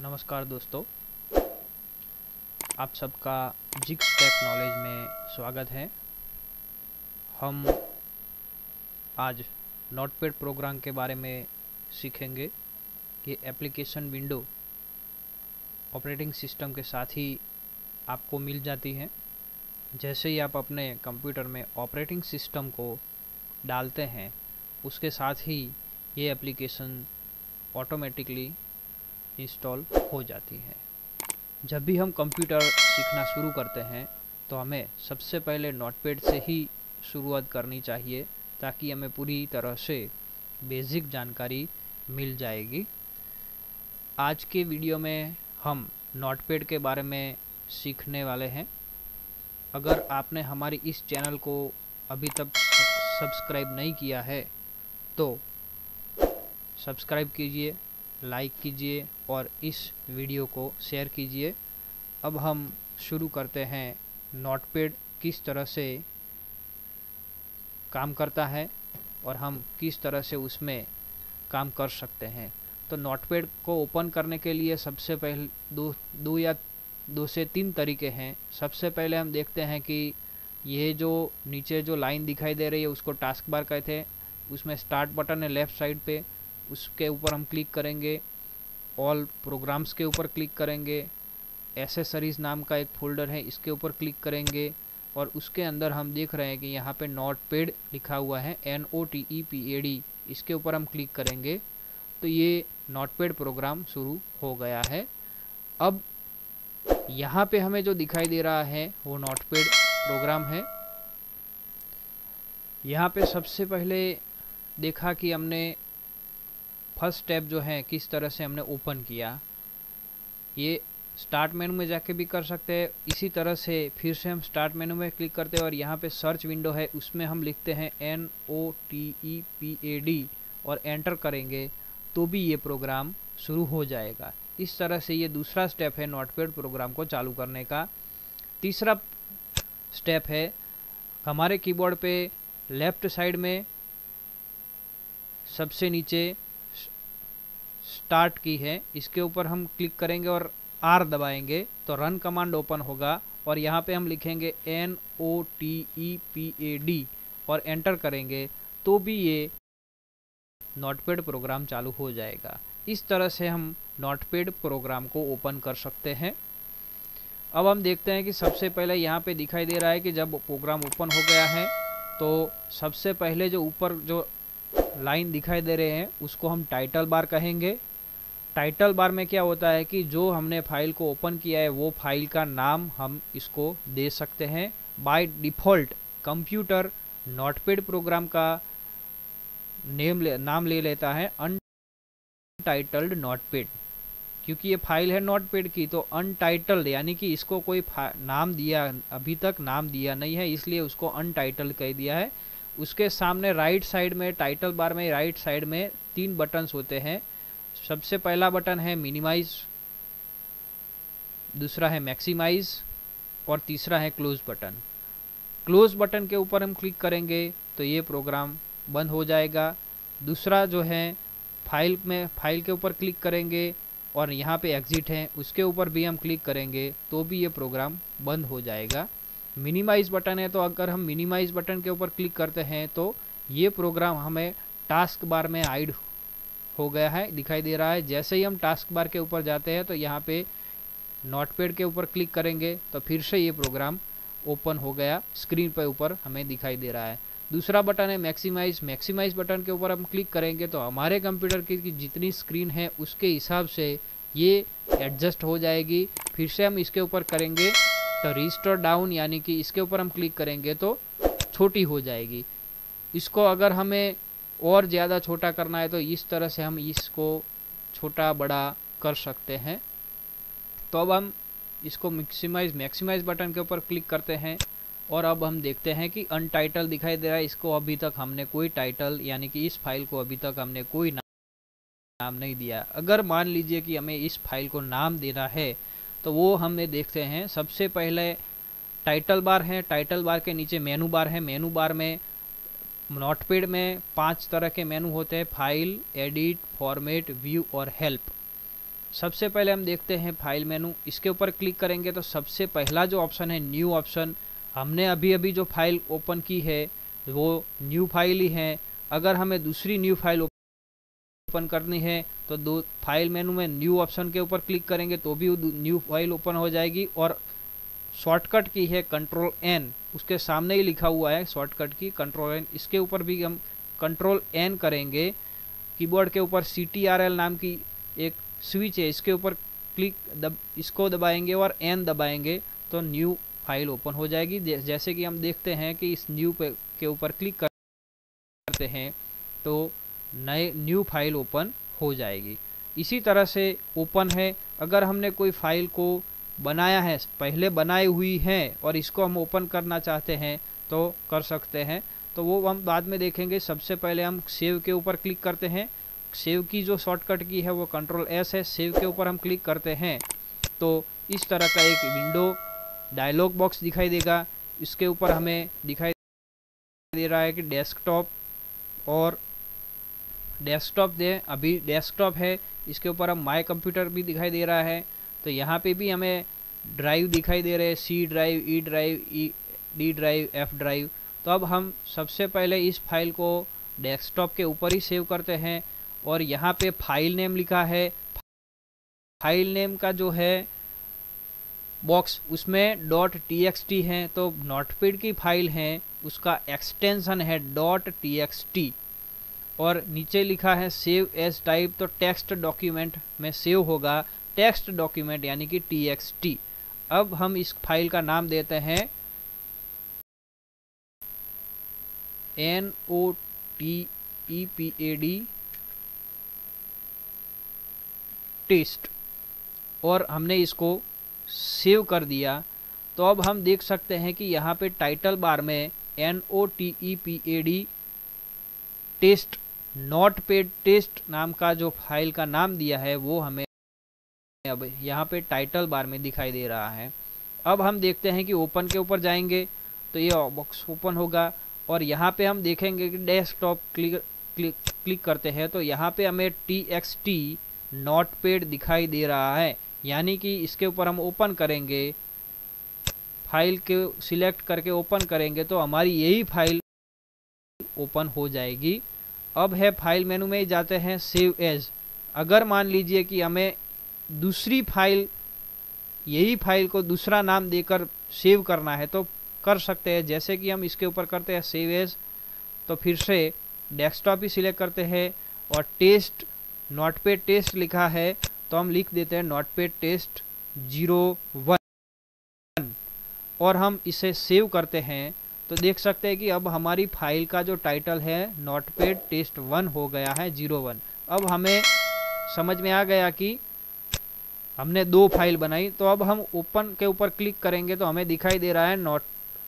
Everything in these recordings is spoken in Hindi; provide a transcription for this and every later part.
नमस्कार दोस्तों, आप सबका जिक्स टेक नॉलेज में स्वागत है। हम आज नोटपैड प्रोग्राम के बारे में सीखेंगे कि एप्लीकेशन विंडो ऑपरेटिंग सिस्टम के साथ ही आपको मिल जाती है। जैसे ही आप अपने कंप्यूटर में ऑपरेटिंग सिस्टम को डालते हैं, उसके साथ ही ये एप्लीकेशन ऑटोमेटिकली इंस्टॉल हो जाती है। जब भी हम कंप्यूटर सीखना शुरू करते हैं तो हमें सबसे पहले नोटपैड से ही शुरुआत करनी चाहिए, ताकि हमें पूरी तरह से बेसिक जानकारी मिल जाएगी। आज के वीडियो में हम नोटपैड के बारे में सीखने वाले हैं। अगर आपने हमारी इस चैनल को अभी तक सब्सक्राइब नहीं किया है तो सब्सक्राइब कीजिए, लाइक कीजिए और इस वीडियो को शेयर कीजिए। अब हम शुरू करते हैं नोटपैड किस तरह से काम करता है और हम किस तरह से उसमें काम कर सकते हैं। तो नोटपैड को ओपन करने के लिए सबसे पहले दो से तीन तरीके हैं। सबसे पहले हम देखते हैं कि ये जो नीचे जो लाइन दिखाई दे रही है उसको टास्क बार कहते हैं। उसमें स्टार्ट बटन है लेफ़्ट साइड पे, उसके ऊपर हम क्लिक करेंगे। ऑल प्रोग्राम्स के ऊपर क्लिक करेंगे। एसेसरीज नाम का एक फोल्डर है, इसके ऊपर क्लिक करेंगे और उसके अंदर हम देख रहे हैं कि यहाँ पे नोटपैड लिखा हुआ है, NOTEPAD। इसके ऊपर हम क्लिक करेंगे तो ये नोटपैड प्रोग्राम शुरू हो गया है। अब यहाँ पे हमें जो दिखाई दे रहा है वो नोटपैड प्रोग्राम है। यहाँ पे सबसे पहले देखा कि हमने फर्स्ट स्टेप जो है किस तरह से हमने ओपन किया। ये स्टार्ट मेनू में जाके भी कर सकते हैं। इसी तरह से फिर से हम स्टार्ट मेनू में क्लिक करते हैं और यहाँ पे सर्च विंडो है, उसमें हम लिखते हैं NOTEPAD और एंटर करेंगे तो भी ये प्रोग्राम शुरू हो जाएगा। इस तरह से ये दूसरा स्टेप है नोटपैड प्रोग्राम को चालू करने का। तीसरा स्टेप है, हमारे कीबोर्ड पे लेफ्ट साइड में सबसे नीचे स्टार्ट की है, इसके ऊपर हम क्लिक करेंगे और R दबाएंगे तो रन कमांड ओपन होगा और यहाँ पे हम लिखेंगे NOTEPAD और एंटर करेंगे तो भी ये नोटपैड प्रोग्राम चालू हो जाएगा। इस तरह से हम नोटपैड प्रोग्राम को ओपन कर सकते हैं। अब हम देखते हैं कि सबसे पहले यहाँ पे दिखाई दे रहा है कि जब प्रोग्राम ओपन हो गया है तो सबसे पहले जो ऊपर जो लाइन दिखाई दे रहे हैं उसको हम टाइटल बार कहेंगे। टाइटल बार में क्या होता है कि जो हमने फाइल को ओपन किया है वो फाइल का नाम हम इसको दे सकते हैं। By default computer notepad program का नाम ले लेता है अनटाइटल्ड नोटपैड, क्योंकि ये फाइल है नोटपैड की। तो अनटाइटल्ड यानी कि इसको कोई नाम दिया, अभी तक नाम दिया नहीं है, इसलिए उसको अनटाइटल्ड कह दिया है। उसके सामने राइट साइड में टाइटल बार में राइट साइड में 3 बटन्स होते हैं। सबसे पहला बटन है मिनिमाइज, दूसरा है मैक्सिमाइज और तीसरा है क्लोज बटन। क्लोज बटन के ऊपर हम क्लिक करेंगे तो ये प्रोग्राम बंद हो जाएगा। दूसरा जो है फाइल के ऊपर क्लिक करेंगे और यहाँ पे एग्जिट है, उसके ऊपर भी हम क्लिक करेंगे तो भी ये प्रोग्राम बंद हो जाएगा। मिनिमाइज बटन है तो अगर हम मिनिमाइज बटन के ऊपर क्लिक करते हैं तो ये प्रोग्राम हमें टास्क बार में हाइड हो गया है, दिखाई दे रहा है। जैसे ही हम टास्क बार के ऊपर जाते हैं तो यहाँ पे नोटपैड के ऊपर क्लिक करेंगे तो फिर से ये प्रोग्राम ओपन हो गया, स्क्रीन पर ऊपर हमें दिखाई दे रहा है। दूसरा बटन है मैक्सिमाइज। मैक्सिमाइज बटन के ऊपर हम क्लिक करेंगे तो हमारे कंप्यूटर की जितनी स्क्रीन है उसके हिसाब से ये एडजस्ट हो जाएगी। फिर से हम इसके ऊपर करेंगे तो रिस्टोर डाउन यानी कि इसके ऊपर हम क्लिक करेंगे तो छोटी हो जाएगी। इसको अगर हमें और ज़्यादा छोटा करना है तो इस तरह से हम इसको छोटा बड़ा कर सकते हैं। तो अब हम इसको मैक्सिमाइज बटन के ऊपर क्लिक करते हैं और अब हम देखते हैं कि अनटाइटल दिखाई दे रहा है। इसको अभी तक हमने कोई टाइटल यानी कि इस फाइल को अभी तक हमने कोई नाम नहीं दिया। अगर मान लीजिए कि हमें इस फाइल को नाम देना है तो वो हमें देखते हैं। सबसे पहले टाइटल बार है, टाइटल बार के नीचे मेनू बार है। मेनू बार में नोटपैड में 5 तरह के मेनू होते हैं, फाइल, एडिट, फॉर्मेट, व्यू और हेल्प। सबसे पहले हम देखते हैं फाइल मेनू, इसके ऊपर क्लिक करेंगे तो सबसे पहला जो ऑप्शन है न्यू ऑप्शन, हमने अभी अभी जो फाइल ओपन की है वो न्यू फाइल ही है। अगर हमें दूसरी न्यू फाइल ओपन करनी है तो दो फाइल मेनू में न्यू ऑप्शन के ऊपर क्लिक करेंगे तो भी न्यू फाइल ओपन हो जाएगी। और शॉर्टकट की है कंट्रोल एन, उसके सामने ही लिखा हुआ है शॉर्टकट की कंट्रोल एन, इसके ऊपर भी हम कंट्रोल एन करेंगे। कीबोर्ड के ऊपर CTRL नाम की एक स्विच है, इसके ऊपर इसको दबाएंगे और एन दबाएंगे तो न्यू फाइल ओपन हो जाएगी। जैसे कि हम देखते हैं कि इस न्यू के ऊपर क्लिक करते हैं तो नए न्यू फाइल ओपन हो जाएगी। इसी तरह से ओपन है, अगर हमने कोई फाइल को बनाया है, पहले बनाई हुई है और इसको हम ओपन करना चाहते हैं तो कर सकते हैं, तो वो हम बाद में देखेंगे। सबसे पहले हम सेव के ऊपर क्लिक करते हैं। सेव की जो शॉर्टकट की है वो कंट्रोल एस है। सेव के ऊपर हम क्लिक करते हैं तो इस तरह का एक विंडो डायलॉग बॉक्स दिखाई देगा। इसके ऊपर हमें दिखाई दे रहा है कि डेस्कटॉप, और डेस्कटॉप अभी डेस्कटॉप है, इसके ऊपर हम माय कंप्यूटर भी दिखाई दे रहा है। तो यहाँ पे भी हमें ड्राइव दिखाई दे रहे हैं, C drive, E drive, D drive, F drive. तो अब हम सबसे पहले इस फाइल को डेस्कटॉप के ऊपर ही सेव करते हैं और यहाँ पे फाइल नेम लिखा है। फाइल नेम का जो है बॉक्स उसमें .txt है, तो नोटपैड की फाइल है, उसका एक्सटेंशन है .txt और नीचे लिखा है सेव एज टाइप, तो टेक्स्ट डॉक्यूमेंट में सेव होगा, टेक्स्ट डॉक्यूमेंट यानी कि txt। अब हम इस फाइल का नाम देते हैं NOTEPAD टेस्ट और हमने इसको सेव कर दिया। तो अब हम देख सकते हैं कि यहाँ पे टाइटल बार में NOTEPAD टेस्ट, नोटपैड टेस्ट नाम का जो फाइल का नाम दिया है वो हमें अब यहाँ पे टाइटल बार में दिखाई दे रहा है। अब हम देखते हैं कि ओपन के ऊपर जाएंगे तो ये बॉक्स ओपन होगा और यहाँ पे हम देखेंगे कि डेस्कटॉप क्लिक करते हैं तो यहाँ पे हमें TXT नोटपैड दिखाई दे रहा है, यानी कि इसके ऊपर हम ओपन करेंगे, फाइल के सिलेक्ट करके ओपन करेंगे तो हमारी यही फाइल ओपन हो जाएगी। अब है फाइल मेनू में ही जाते हैं सेव एज। अगर मान लीजिए कि हमें दूसरी फाइल, यही फाइल को दूसरा नाम देकर सेव करना है तो कर सकते हैं। जैसे कि हम इसके ऊपर करते हैं सेव एज, तो फिर से डेस्कटॉप ही सिलेक्ट करते हैं और टेस्ट, नोटपैड टेस्ट लिखा है तो हम लिख देते हैं नोटपैड टेस्ट 01 और हम इसे सेव करते हैं तो देख सकते हैं कि अब हमारी फाइल का जो टाइटल है नोटपैड टेस्ट 1 हो गया है 01। अब हमें समझ में आ गया कि हमने दो फाइल बनाई। तो अब हम ओपन के ऊपर क्लिक करेंगे तो हमें दिखाई दे रहा है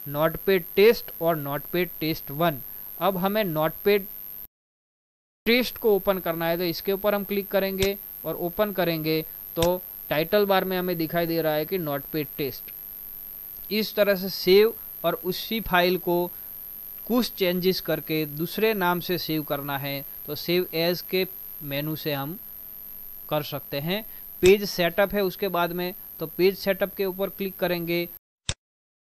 नोटपैड टेस्ट और नोटपैड टेस्ट 1। अब हमें नोटपैड टेस्ट को ओपन करना है तो इसके ऊपर हम क्लिक करेंगे और ओपन करेंगे तो टाइटल बार में हमें दिखाई दे रहा है कि नोटपैड टेस्ट। इस तरह से सेव और उसी फाइल को कुछ चेंजेस करके दूसरे नाम से सेव करना है तो सेव एज के मेनू से हम कर सकते हैं। पेज सेटअप है उसके बाद में, तो पेज सेटअप के ऊपर क्लिक करेंगे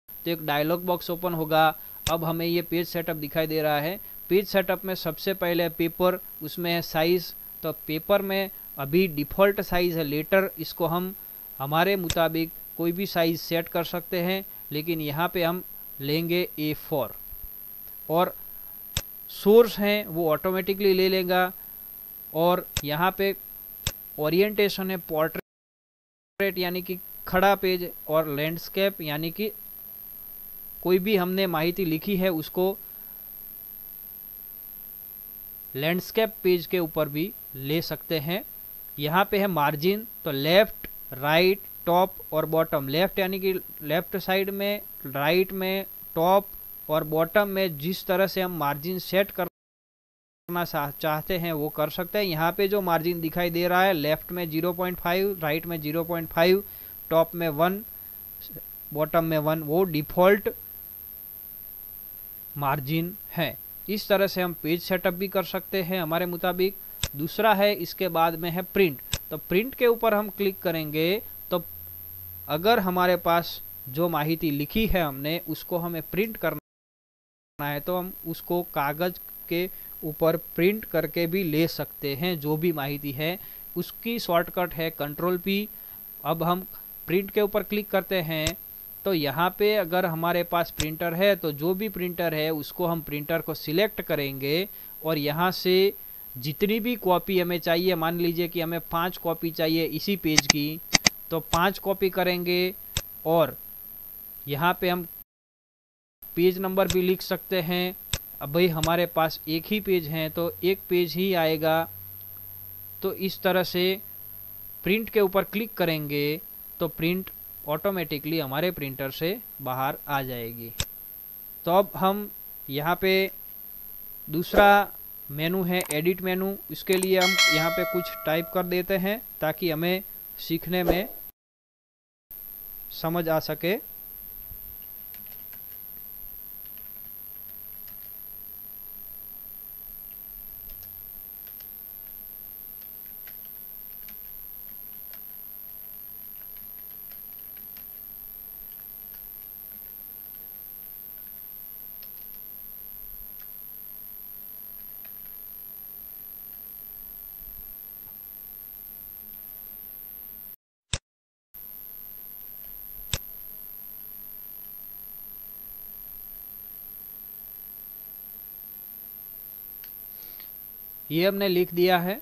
तो एक डायलॉग बॉक्स ओपन होगा। अब हमें ये पेज सेटअप दिखाई दे रहा है। पेज सेटअप में सबसे पहले पेपर, उसमें है साइज, तो पेपर में अभी डिफ़ॉल्ट साइज है लेटर, इसको हम हमारे मुताबिक कोई भी साइज सेट कर सकते हैं, लेकिन यहाँ पे हम लेंगे A4 और सोर्स हैं वो ऑटोमेटिकली ले लेगा। और यहाँ पे ओरिएंटेशन है पोर्ट्रेट यानी कि खड़ा पेज, और लैंडस्केप यानी कि कोई भी हमने माहिती लिखी है उसको लैंडस्केप पेज के ऊपर भी ले सकते हैं। यहाँ पे है मार्जिन, तो लेफ्ट, राइट, टॉप और बॉटम। लेफ्ट यानी कि लेफ्ट साइड में, राइट में, टॉप और बॉटम में जिस तरह से हम मार्जिन सेट करना चाहते हैं वो कर सकते हैं। यहाँ पे जो मार्जिन दिखाई दे रहा है लेफ्ट में 0.5, राइट में 0.5, टॉप में 1, बॉटम में 1, वो डिफ़ॉल्ट मार्जिन है। इस तरह से हम पेज सेटअप भी कर सकते हैं हमारे मुताबिक। दूसरा है इसके बाद में है प्रिंट। तो प्रिंट के ऊपर हम क्लिक करेंगे तो अगर हमारे पास जो माहिती लिखी है हमने उसको हमें प्रिंट करना है तो हम उसको कागज के ऊपर प्रिंट करके भी ले सकते हैं। जो भी माहिती है उसकी शॉर्टकट है कंट्रोल पी। अब हम प्रिंट के ऊपर क्लिक करते हैं तो यहाँ पे अगर हमारे पास प्रिंटर है तो जो भी प्रिंटर है उसको हम प्रिंटर को सिलेक्ट करेंगे और यहाँ से जितनी भी कॉपी हमें चाहिए, मान लीजिए कि हमें 5 कॉपी चाहिए इसी पेज की, तो 5 कॉपी करेंगे और यहाँ पे हम पेज नंबर भी लिख सकते हैं। अब भाई हमारे पास एक ही पेज है तो एक पेज ही आएगा। तो इस तरह से प्रिंट के ऊपर क्लिक करेंगे तो प्रिंट ऑटोमेटिकली हमारे प्रिंटर से बाहर आ जाएगी। तो अब हम यहाँ पे दूसरा मेनू है एडिट मेनू, इसके लिए हम यहाँ पे कुछ टाइप कर देते हैं ताकि हमें सीखने में समझ आ सके। ये हमने लिख दिया है।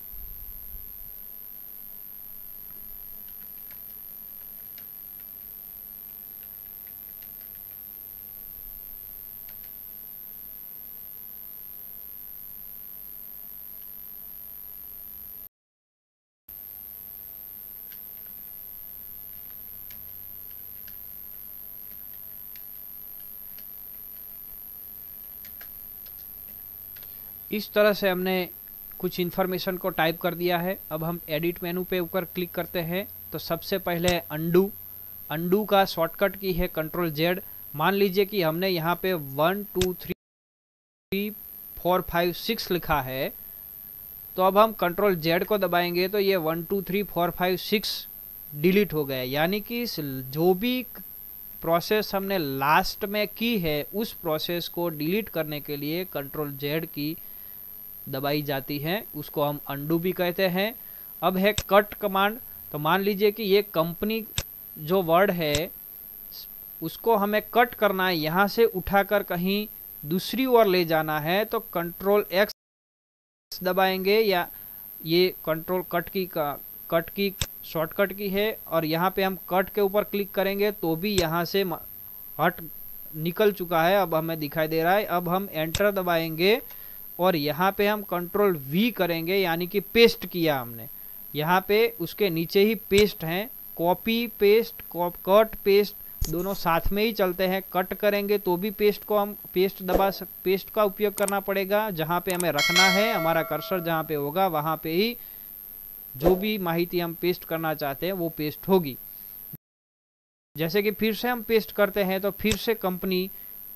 इस तरह से हमने कुछ इन्फॉर्मेशन को टाइप कर दिया है। अब हम एडिट मेनू पे ऊपर क्लिक करते हैं तो सबसे पहले अंडू का शॉर्टकट की है कंट्रोल जेड। मान लीजिए कि हमने यहाँ पे 1 2 3 4 5 6 लिखा है, तो अब हम कंट्रोल जेड को दबाएंगे तो ये 1 2 3 4 5 6 डिलीट हो गया। यानी कि जो भी प्रोसेस हमने लास्ट में की है उस प्रोसेस को डिलीट करने के लिए कंट्रोल जेड की दबाई जाती है, उसको हम अंडू भी कहते हैं। अब है कट कमांड। तो मान लीजिए कि ये कंपनी जो वर्ड है उसको हमें कट करना है, यहाँ से उठाकर कहीं दूसरी ओर ले जाना है तो कंट्रोल एक्स दबाएंगे, या ये कंट्रोल कट की शॉर्टकट की है। और यहाँ पे हम कट के ऊपर क्लिक करेंगे तो भी यहाँ से हट निकल चुका है, अब हमें दिखाई दे रहा है। अब हम एंटर दबाएंगे और यहाँ पे हम कंट्रोल वी करेंगे, यानी कि पेस्ट किया हमने। यहाँ पे उसके नीचे ही पेस्ट हैं, कॉपी पेस्ट कट पेस्ट दोनों साथ में ही चलते हैं। कट करेंगे तो भी पेस्ट को हम पेस्ट का उपयोग करना पड़ेगा। जहाँ पे हमें रखना है, हमारा कर्सर जहाँ पे होगा वहाँ पे ही जो भी माहिती हम पेस्ट करना चाहते हैं वो पेस्ट होगी। जैसे कि फिर से हम पेस्ट करते हैं तो फिर से कंपनी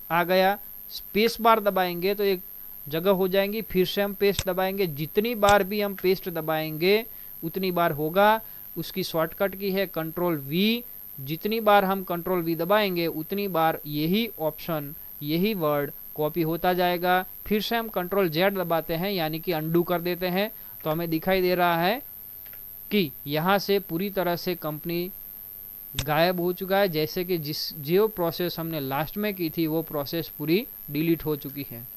आ गया, स्पेस बार दबाएंगे तो एक जगह हो जाएंगी। फिर से हम पेस्ट दबाएंगे, जितनी बार भी हम पेस्ट दबाएंगे उतनी बार होगा। उसकी शॉर्टकट की है कंट्रोल वी। जितनी बार हम कंट्रोल वी दबाएंगे उतनी बार यही ऑप्शन, यही वर्ड कॉपी होता जाएगा। फिर से हम कंट्रोल जेड दबाते हैं, यानी कि अंडू कर देते हैं, तो हमें दिखाई दे रहा है कि यहाँ से पूरी तरह से कंपनी गायब हो चुका है। जैसे कि जो प्रोसेस हमने लास्ट में की थी वो प्रोसेस पूरी डिलीट हो चुकी है।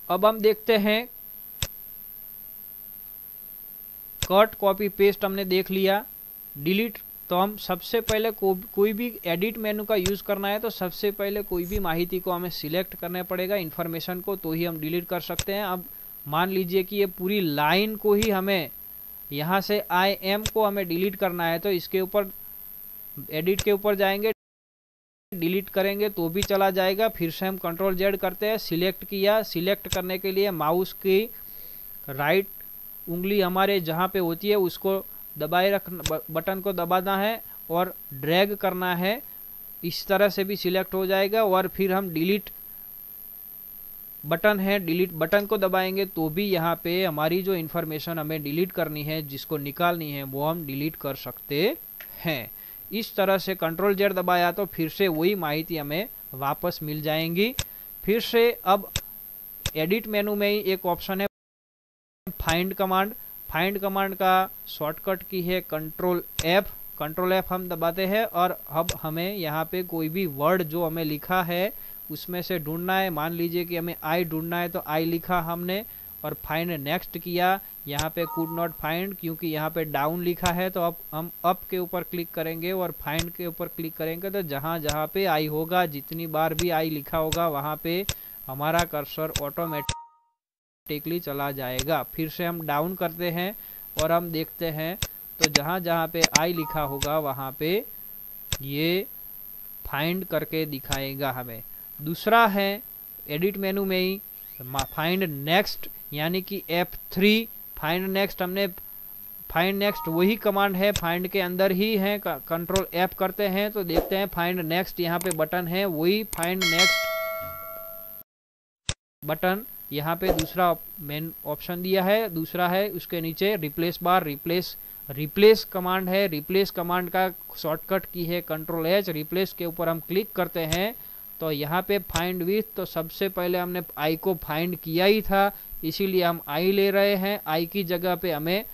अब हम देखते हैं कट कॉपी पेस्ट हमने देख लिया। डिलीट, तो हम सबसे पहले कोई भी एडिट मेनू का यूज करना है तो सबसे पहले कोई भी माहिती को हमें सिलेक्ट करना पड़ेगा, इन्फॉर्मेशन को, तो ही हम डिलीट कर सकते हैं। अब मान लीजिए कि ये पूरी लाइन को ही हमें यहाँ से आई एम को हमें डिलीट करना है, तो इसके ऊपर एडिट के ऊपर जाएंगे, डिलीट करेंगे तो भी चला जाएगा। फिर से हम कंट्रोल जेड करते हैं, सिलेक्ट किया। सिलेक्ट करने के लिए माउस की राइट उंगली हमारे जहाँ पे होती है उसको दबाए रखना, बटन को दबाना है और ड्रैग करना है, इस तरह से भी सिलेक्ट हो जाएगा। और फिर हम डिलीट बटन है, डिलीट बटन को दबाएंगे तो भी यहाँ पे हमारी जो इन्फॉर्मेशन हमें डिलीट करनी है, जिसको निकालनी है, वो हम डिलीट कर सकते हैं। इस तरह से कंट्रोल जेड दबाया तो फिर से वही माहिती हमें वापस मिल जाएंगी। फिर से अब एडिट मेनू में ही एक ऑप्शन है फाइंड कमांड। फाइंड कमांड का शॉर्टकट की है कंट्रोल एफ। कंट्रोल एफ हम दबाते हैं और अब हमें यहाँ पे कोई भी वर्ड जो हमें लिखा है उसमें से ढूंढना है। मान लीजिए कि हमें आई ढूंढना है तो आई लिखा हमने और फाइंड नेक्स्ट किया। यहाँ पे कुड नॉट फाइंड क्योंकि यहाँ पे डाउन लिखा है, तो अब हम अप के ऊपर क्लिक करेंगे और फाइंड के ऊपर क्लिक करेंगे तो जहाँ जहाँ पे आई होगा, जितनी बार भी आई लिखा होगा वहाँ पे हमारा कर्सर ऑटोमेटिकली चला जाएगा। फिर से हम डाउन करते हैं और हम देखते हैं तो जहाँ जहाँ पे आई लिखा होगा वहाँ पे ये फाइंड करके दिखाएगा हमें। दूसरा है एडिट मेनू में ही फाइंड नेक्स्ट, यानी कि F3। फाइंड नेक्स्ट हमने फाइंड नेक्स्ट वही कमांड है, फाइंड के अंदर ही है। कंट्रोल F करते हैं तो देखते हैं फाइंड नेक्स्ट यहाँ पे बटन है, वही फाइंड नेक्स्ट बटन यहाँ पे दूसरा मेन ऑप्शन दिया है। दूसरा है उसके नीचे रिप्लेस बार, रिप्लेस कमांड है। रिप्लेस कमांड का शॉर्टकट की है कंट्रोल एच। रिप्लेस के ऊपर हम क्लिक करते हैं तो यहाँ पे फाइंड विथ, तो सबसे पहले हमने आई को फाइंड किया ही था, इसीलिए हम आई ले रहे हैं। आई की जगह पे हमें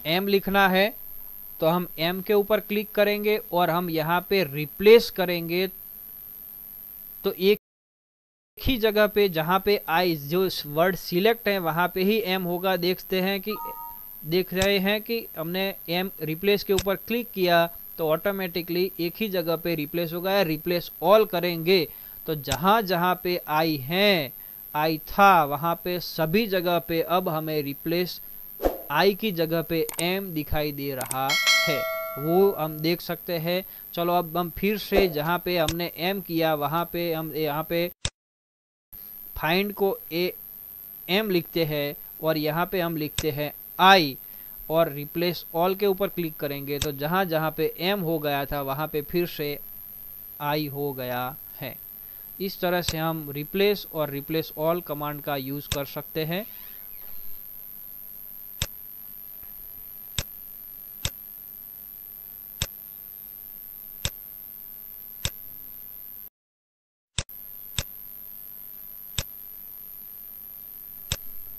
एम लिखना है तो हम एम के ऊपर क्लिक करेंगे और हम यहाँ पे रिप्लेस करेंगे तो एक ही जगह पे जहाँ पे आई जो वर्ड सिलेक्ट है वहाँ पे ही एम होगा। देख रहे हैं कि हमने एम रिप्लेस के ऊपर क्लिक किया तो ऑटोमेटिकली एक ही जगह पे रिप्लेस हो गया। रिप्लेस ऑल करेंगे तो जहाँ जहाँ पे आई है, आई था, वहाँ पे सभी जगह पे अब हमें रिप्लेस आई की जगह पे एम दिखाई दे रहा है, वो हम देख सकते हैं। चलो अब हम फिर से जहाँ पे हमने एम किया वहाँ पे हम यहाँ पे फाइंड को एम लिखते हैं और यहाँ पे हम लिखते हैं आई और रिप्लेस ऑल के ऊपर क्लिक करेंगे तो जहाँ जहाँ पे एम हो गया था वहाँ पे फिर से आई हो गया है। इस तरह से हम रिप्लेस और रिप्लेस ऑल कमांड का यूज कर सकते हैं।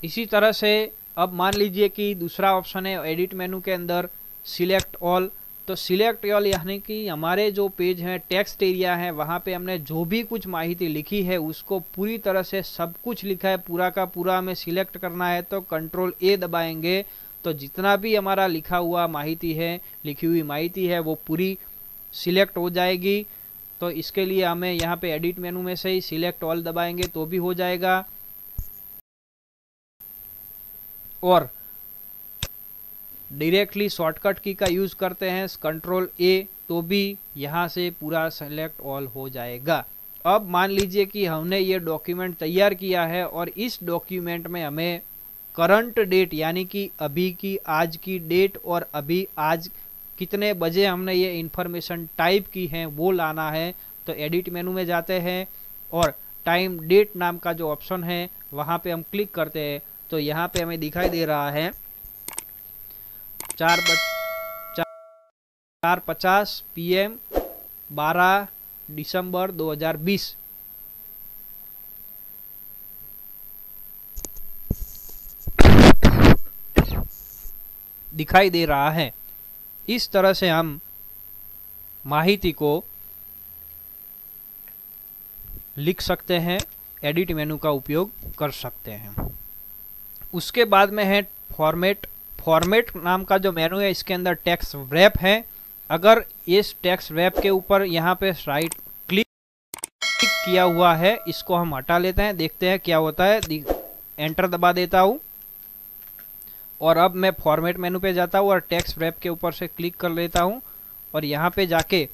इसी तरह से अब मान लीजिए कि दूसरा ऑप्शन है एडिट मेनू के अंदर सिलेक्ट ऑल। तो सिलेक्ट ऑल यानी कि हमारे जो पेज है, टेक्स्ट एरिया है, वहाँ पे हमने जो भी कुछ माहिती लिखी है उसको पूरी तरह से सब कुछ लिखा है, पूरा का पूरा हमें सिलेक्ट करना है तो कंट्रोल ए दबाएंगे तो जितना भी हमारा लिखा हुआ माहिती है, लिखी हुई माहिती है, वो पूरी सिलेक्ट हो जाएगी। तो इसके लिए हमें यहाँ पे एडिट मेनू में से ही सिलेक्ट ऑल दबाएंगे तो भी हो जाएगा और डायरेक्टली शॉर्टकट की का यूज करते हैं कंट्रोल ए तो भी यहाँ से पूरा सेलेक्ट ऑल हो जाएगा। अब मान लीजिए कि हमने ये डॉक्यूमेंट तैयार किया है और इस डॉक्यूमेंट में हमें करंट डेट यानी कि अभी की आज की डेट और अभी आज कितने बजे हमने ये इंफॉर्मेशन टाइप की है वो लाना है। तो एडिट मेनू में जाते हैं और टाइम डेट नाम का जो ऑप्शन है वहाँ पे हम क्लिक करते हैं तो यहाँ पे हमें दिखाई दे रहा है 4:50 PM 12 दिसंबर 2020। दिखाई दे रहा है। इस तरह से हम माहिती को लिख सकते हैं, एडिट मेनू का उपयोग कर सकते हैं। उसके बाद में है फॉर्मेट नाम का जो मेनू है, इसके अंदर टेक्स्ट रैप है। अगर इस टेक्स्ट रैप के ऊपर यहाँ पे राइट क्लिक किया हुआ है, इसको हम हटा लेते हैं, देखते हैं क्या होता है। एंटर दबा देता हूँ और अब मैं फॉर्मेट मेनू पे जाता हूँ और टेक्स्ट रैप के ऊपर से क्लिक कर लेता हूँ और यहाँ पे जाके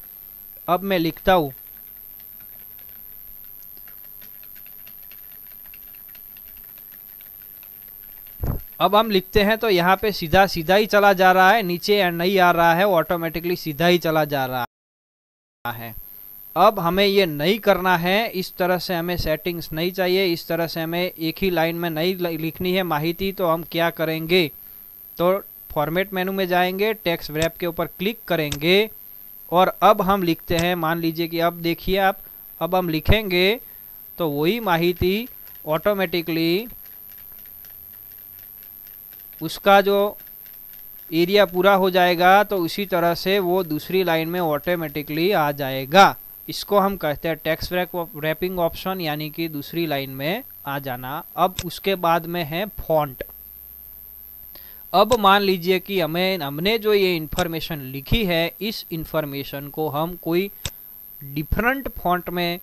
अब मैं लिखता हूँ अब हम लिखते हैं तो यहाँ पे सीधा ही चला जा रहा है, नीचे नहीं आ रहा है, ऑटोमेटिकली सीधा ही चला जा रहा है। अब हमें ये नहीं करना है, इस तरह से हमें सेटिंग्स नहीं चाहिए, इस तरह से हमें एक ही लाइन में नहीं लिखनी है माहिती। तो हम क्या करेंगे, तो फॉर्मेट मेनू में जाएंगे, टेक्स्ट रैप के ऊपर क्लिक करेंगे और अब हम लिखते हैं, मान लीजिए कि अब देखिए आप, अब हम लिखेंगे तो वही माहिती ऑटोमेटिकली उसका जो एरिया पूरा हो जाएगा, तो उसी तरह से वो दूसरी लाइन में ऑटोमेटिकली आ जाएगा। इसको हम कहते हैं टेक्स्ट रैपिंग ऑप्शन, यानी कि दूसरी लाइन में आ जाना। अब उसके बाद में है फॉन्ट। अब मान लीजिए कि हमने जो ये इंफॉर्मेशन लिखी है, इस इंफॉर्मेशन को हम कोई डिफरेंट फॉन्ट में,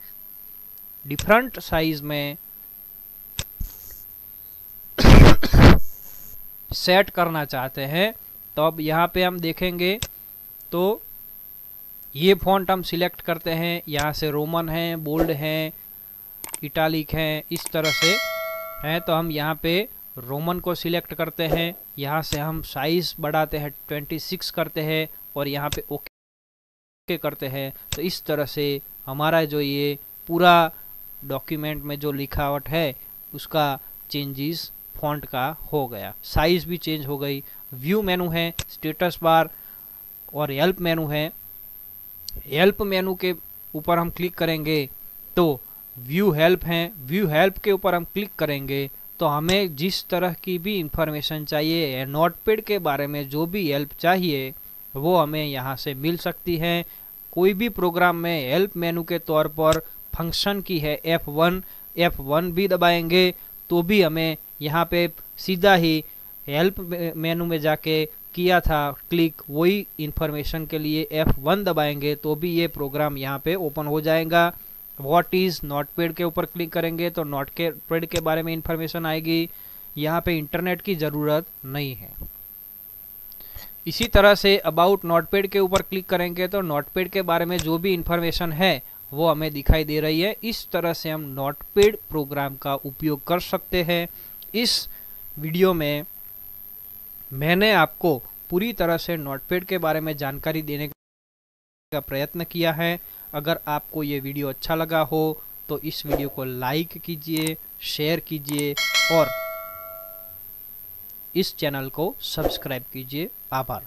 डिफरेंट साइज में सेट करना चाहते हैं। तो अब यहाँ पे हम देखेंगे तो ये फॉन्ट हम सिलेक्ट करते हैं, यहाँ से रोमन है, बोल्ड है, इटालिक है, इस तरह से है। तो हम यहाँ पे रोमन को सिलेक्ट करते हैं, यहाँ से हम साइज बढ़ाते हैं, 26 करते हैं और यहाँ पे ओके करते हैं। तो इस तरह से हमारा जो ये पूरा डॉक्यूमेंट में जो लिखावट है उसका चेंजेस फॉन्ट का हो गया, साइज भी चेंज हो गई। व्यू मेनू है, स्टेटस बार और हेल्प मेनू है। हेल्प मेनू के ऊपर हम क्लिक करेंगे तो व्यू हेल्प है, व्यू हेल्प के ऊपर हम क्लिक करेंगे तो हमें जिस तरह की भी इंफॉर्मेशन चाहिए, नोटपैड के बारे में जो भी हेल्प चाहिए वो हमें यहाँ से मिल सकती है। कोई भी प्रोग्राम में हेल्प मेनू के तौर पर फंक्शन की है F1 भी दबाएंगे तो भी हमें यहाँ पे सीधा ही हेल्प मेनू में जाके किया था क्लिक, वही इंफॉर्मेशन के लिए F1 दबाएंगे तो भी ये प्रोग्राम यहाँ पे ओपन हो जाएगा। व्हाट इज नोटपैड के ऊपर क्लिक करेंगे तो नोटपैड के बारे में इंफॉर्मेशन आएगी। यहाँ पे इंटरनेट की ज़रूरत नहीं है। इसी तरह से अबाउट नोटपैड के ऊपर क्लिक करेंगे तो नोटपैड के बारे में जो भी इंफॉर्मेशन है वो हमें दिखाई दे रही है। इस तरह से हम नोटपैड प्रोग्राम का उपयोग कर सकते हैं। इस वीडियो में मैंने आपको पूरी तरह से नोटपैड के बारे में जानकारी देने का प्रयत्न किया है। अगर आपको ये वीडियो अच्छा लगा हो तो इस वीडियो को लाइक कीजिए, शेयर कीजिए और इस चैनल को सब्सक्राइब कीजिए। आभार।